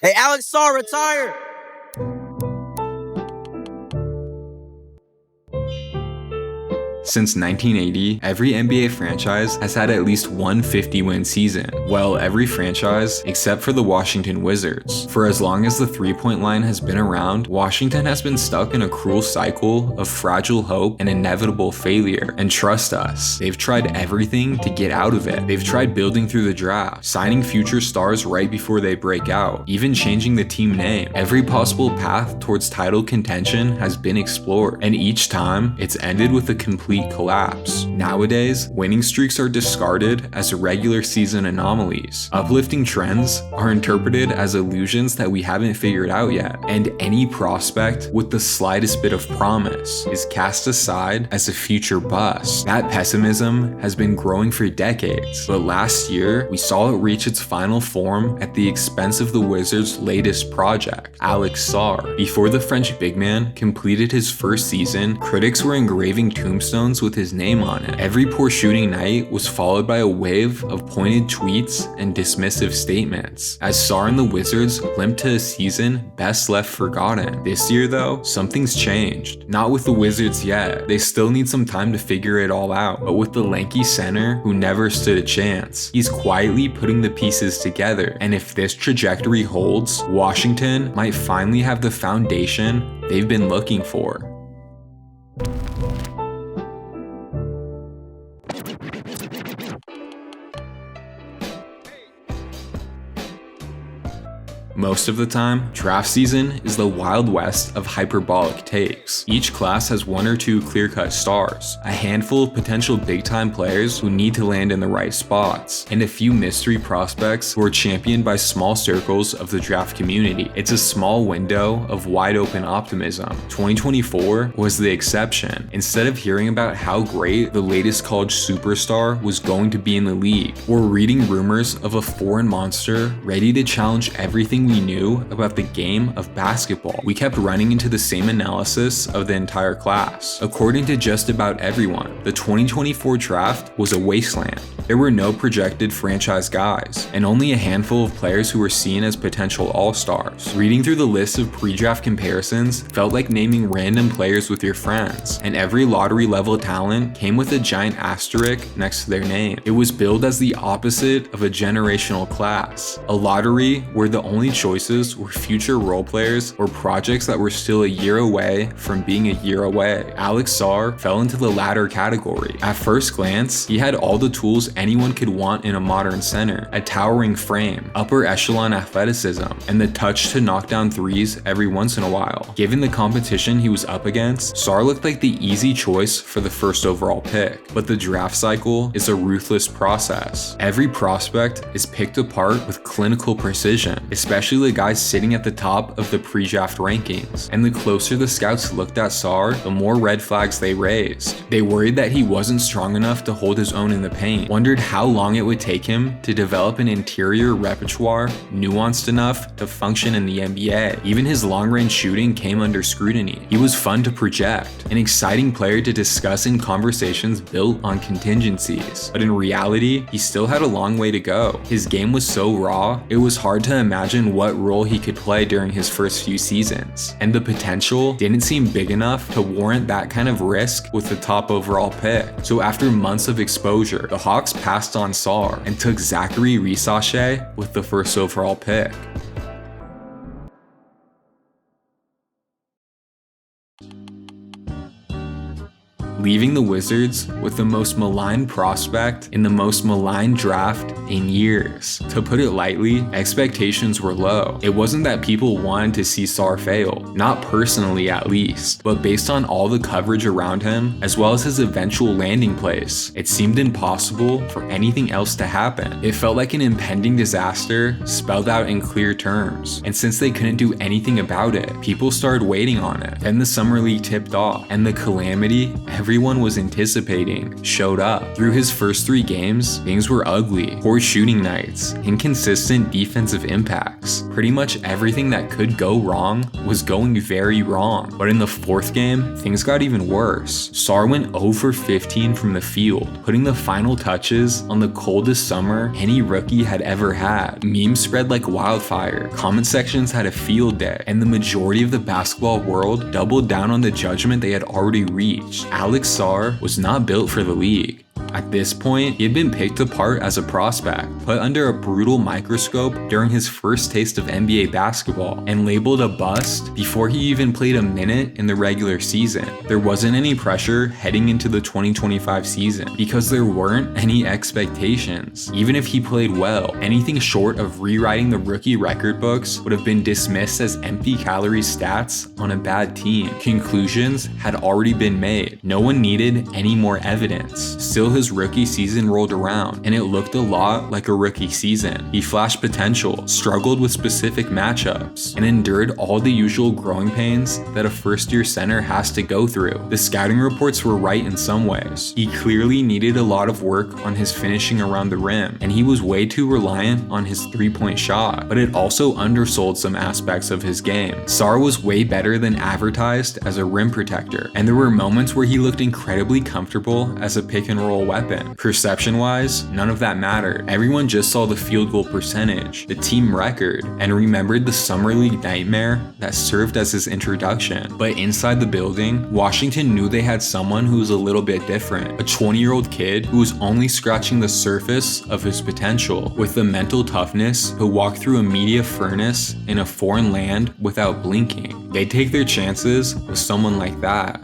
Hey, Alex Sarr, retire! Since 1980, every NBA franchise has had at least one 50-win season. Well, every franchise except for the Washington Wizards. For as long as the three-point line has been around, Washington has been stuck in a cruel cycle of fragile hope and inevitable failure. And trust us, they've tried everything to get out of it. They've tried building through the draft, signing future stars right before they break out, even changing the team name. Every possible path towards title contention has been explored, and each time, it's ended with a complete collapse. Nowadays, winning streaks are discarded as regular season anomalies. Uplifting trends are interpreted as illusions that we haven't figured out yet, and any prospect with the slightest bit of promise is cast aside as a future bust. That pessimism has been growing for decades, but last year, we saw it reach its final form at the expense of the Wizards' latest project, Alex Sarr. Before the French big man completed his first season, critics were engraving tombstones with his name on it. Every poor shooting night was followed by a wave of pointed tweets and dismissive statements, as Sarr and the Wizards limped to a season best left forgotten. This year though, something's changed. Not with the Wizards yet, they still need some time to figure it all out, but with the lanky center who never stood a chance, he's quietly putting the pieces together, and if this trajectory holds, Washington might finally have the foundation they've been looking for. Most of the time, draft season is the Wild West of hyperbolic takes. Each class has one or two clear-cut stars, a handful of potential big-time players who need to land in the right spots, and a few mystery prospects who are championed by small circles of the draft community. It's a small window of wide-open optimism. 2024 was the exception. Instead of hearing about how great the latest college superstar was going to be in the league, or reading rumors of a foreign monster ready to challenge everything we knew about the game of basketball, we kept running into the same analysis of the entire class. According to just about everyone, the 2024 draft was a wasteland. There were no projected franchise guys, and only a handful of players who were seen as potential all-stars. Reading through the list of pre-draft comparisons felt like naming random players with your friends, and every lottery-level talent came with a giant asterisk next to their name. It was billed as the opposite of a generational class, a lottery where the only choices were future role players or projects that were still a year away from being a year away. Alex Sarr fell into the latter category. At first glance, he had all the tools anyone could want in a modern center: a towering frame, upper echelon athleticism, and the touch to knock down threes every once in a while. Given the competition he was up against, Sarr looked like the easy choice for the first overall pick. But the draft cycle is a ruthless process. Every prospect is picked apart with clinical precision, especially the guys sitting at the top of the pre-draft rankings. And the closer the scouts looked at Sarr, the more red flags they raised. They worried that he wasn't strong enough to hold his own in the paint, wondered how long it would take him to develop an interior repertoire nuanced enough to function in the NBA. Even his long-range shooting came under scrutiny. He was fun to project, an exciting player to discuss in conversations built on contingencies. But in reality, he still had a long way to go. His game was so raw, it was hard to imagine what role he could play during his first few seasons, and the potential didn't seem big enough to warrant that kind of risk with the top overall pick. So after months of exposure, the Hawks passed on Sarr and took Zachary Risachet with the first overall pick. Leaving the Wizards with the most maligned prospect in the most maligned draft in years. To put it lightly, expectations were low. It wasn't that people wanted to see Sarr fail, not personally at least, but based on all the coverage around him, as well as his eventual landing place, it seemed impossible for anything else to happen. It felt like an impending disaster spelled out in clear terms, and since they couldn't do anything about it, people started waiting on it. Then the Summer League tipped off, and the calamity everyone was anticipating showed up. Through his first 3 games, things were ugly. Poor shooting nights, inconsistent defensive impacts. Pretty much everything that could go wrong was going very wrong. But in the 4th game, things got even worse. Sarr went 0 for 15 from the field, putting the final touches on the coldest summer any rookie had ever had. Memes spread like wildfire, comment sections had a field day, and the majority of the basketball world doubled down on the judgment they had already reached. Alex Sarr was not built for the league. At this point, he had been picked apart as a prospect, put under a brutal microscope during his first taste of NBA basketball, and labeled a bust before he even played a minute in the regular season. There wasn't any pressure heading into the 2025 season because there weren't any expectations. Even if he played well, anything short of rewriting the rookie record books would have been dismissed as empty calorie stats on a bad team. Conclusions had already been made. No one needed any more evidence. Still, his rookie season rolled around, and it looked a lot like a rookie season. He flashed potential, struggled with specific matchups, and endured all the usual growing pains that a first-year center has to go through. The scouting reports were right in some ways. He clearly needed a lot of work on his finishing around the rim, and he was way too reliant on his three-point shot, but it also undersold some aspects of his game. Sarr was way better than advertised as a rim protector, and there were moments where he looked incredibly comfortable as a pick-and-roll weapon. Perception-wise, none of that mattered. Everyone just saw the field goal percentage, the team record, and remembered the summer league nightmare that served as his introduction. But inside the building, Washington knew they had someone who was a little bit different. A 20-year-old kid who was only scratching the surface of his potential, with the mental toughness to walk through a media furnace in a foreign land without blinking. They take their chances with someone like that.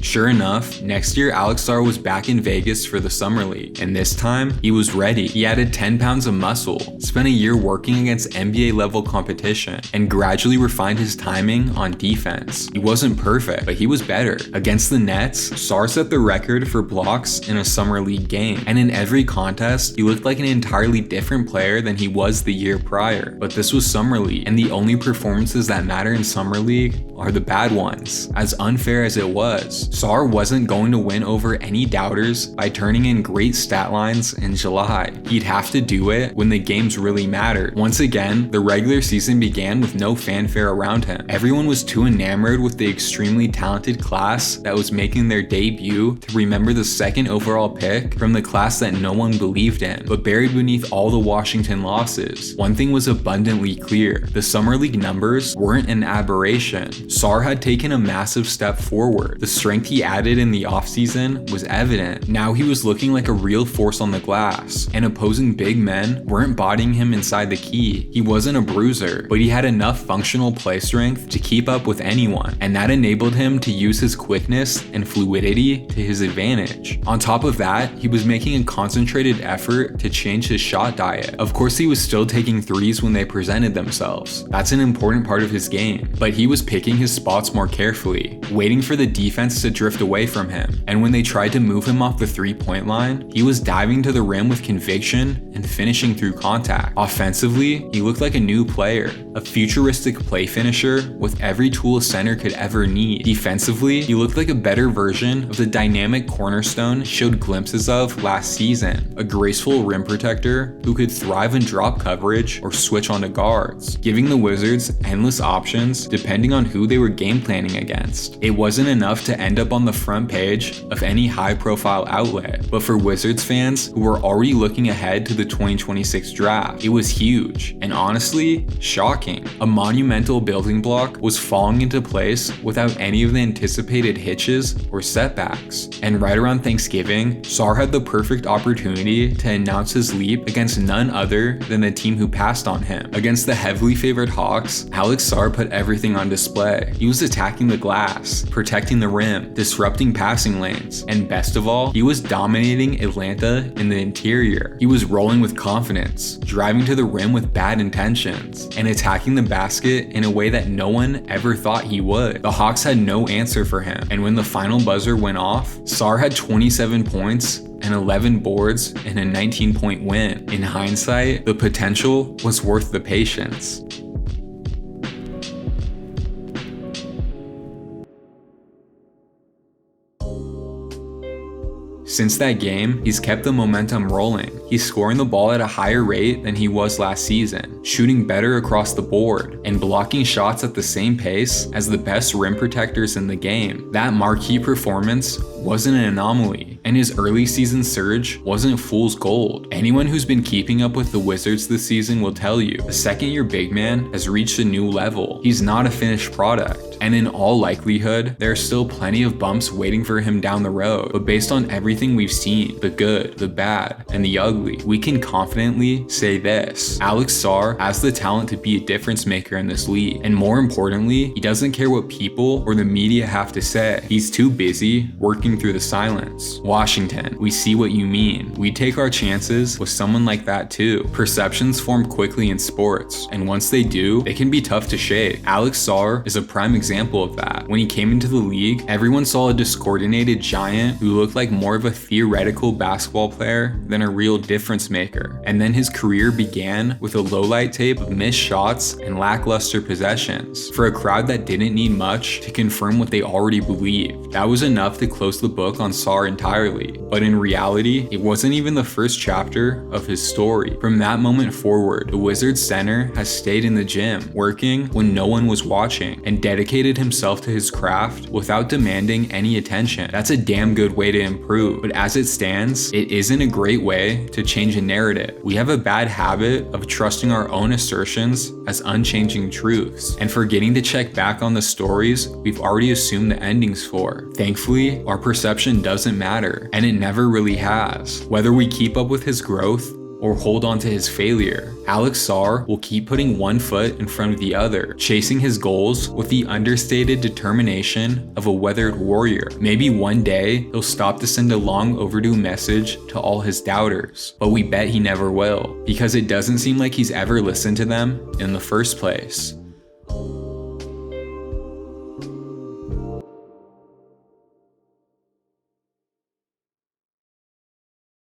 Sure enough, next year Alex Sarr was back in Vegas for the Summer League, and this time, he was ready. He added 10 pounds of muscle, spent a year working against NBA level competition, and gradually refined his timing on defense. He wasn't perfect, but he was better. Against the Nets, Sarr set the record for blocks in a Summer League game, and in every contest, he looked like an entirely different player than he was the year prior. But this was Summer League, and the only performances that matter in Summer League are the bad ones. As unfair as it was, Sarr wasn't going to win over any doubters by turning in great stat lines in July. He'd have to do it when the games really mattered. Once again, the regular season began with no fanfare around him. Everyone was too enamored with the extremely talented class that was making their debut to remember the second overall pick from the class that no one believed in. But buried beneath all the Washington losses, one thing was abundantly clear. The Summer League numbers weren't an aberration. Sarr had taken a massive step forward. The strength he added in the offseason was evident. Now he was looking like a real force on the glass, and opposing big men weren't bodying him inside the key. He wasn't a bruiser, but he had enough functional play strength to keep up with anyone, and that enabled him to use his quickness and fluidity to his advantage. On top of that, he was making a concentrated effort to change his shot diet. Of course, he was still taking threes when they presented themselves. That's an important part of his game, but he was picking his spots more carefully, waiting for the defense to drift away from him. And when they tried to move him off the three-point line, he was diving to the rim with conviction and finishing through contact. Offensively, he looked like a new player, a futuristic play finisher with every tool a center could ever need. Defensively, he looked like a better version of the dynamic cornerstone showed glimpses of last season, a graceful rim protector who could thrive in drop coverage or switch onto guards, giving the Wizards endless options depending on who they were game planning against. It wasn't enough to end up on the front page of any high-profile outlet, but for Wizards fans who were already looking ahead to the 2026 draft, it was huge, and honestly, shocking. A monumental building block was falling into place without any of the anticipated hitches or setbacks. And right around Thanksgiving, Sarr had the perfect opportunity to announce his leap against none other than the team who passed on him. Against the heavily favored Hawks, Alex Sarr put everything on display. He was attacking the glass, protecting the rim, disrupting passing lanes, and best of all, he was dominating Atlanta in the interior. He was rolling with confidence, driving to the rim with bad intentions, and attacking the basket in a way that no one ever thought he would. The Hawks had no answer for him, and when the final buzzer went off, Sarr had 27 points and 11 boards in a 19-point win. In hindsight, the potential was worth the patience. Since that game, he's kept the momentum rolling. He's scoring the ball at a higher rate than he was last season, shooting better across the board, and blocking shots at the same pace as the best rim protectors in the game. That marquee performance wasn't an anomaly, and his early season surge wasn't fool's gold. Anyone who's been keeping up with the Wizards this season will tell you, the second-year big man has reached a new level. He's not a finished product, and in all likelihood, there are still plenty of bumps waiting for him down the road, but based on everything we've seen, the good, the bad, and the ugly, we can confidently say this: Alex Sarr has the talent to be a difference maker in this league, and more importantly, he doesn't care what people or the media have to say. He's too busy working through the silence. Washington, we see what you mean. We take our chances with someone like that too. Perceptions form quickly in sports, and once they do, they can be tough to shake. Alex Sarr is a prime example of that. When he came into the league, everyone saw a discoordinated giant who looked like more of a theoretical basketball player than a real difference maker. And then his career began with a lowlight tape of missed shots and lackluster possessions. For a crowd that didn't need much to confirm what they already believed, that was enough to close the book on Sarr entirely. But in reality, it wasn't even the first chapter of his story. From that moment forward, the Wizards center has stayed in the gym, working when no one was watching, and dedicated himself to his craft without demanding any attention. That's a damn good way to improve. But as it stands, it isn't a great way to change a narrative. We have a bad habit of trusting our own assertions as unchanging truths, and forgetting to check back on the stories we've already assumed the endings for. Thankfully, our perception doesn't matter, and it never really has. Whether we keep up with his growth or hold on to his failure, Alex Sarr will keep putting one foot in front of the other, chasing his goals with the understated determination of a weathered warrior. Maybe one day he'll stop to send a long overdue message to all his doubters, but we bet he never will, because it doesn't seem like he's ever listened to them in the first place.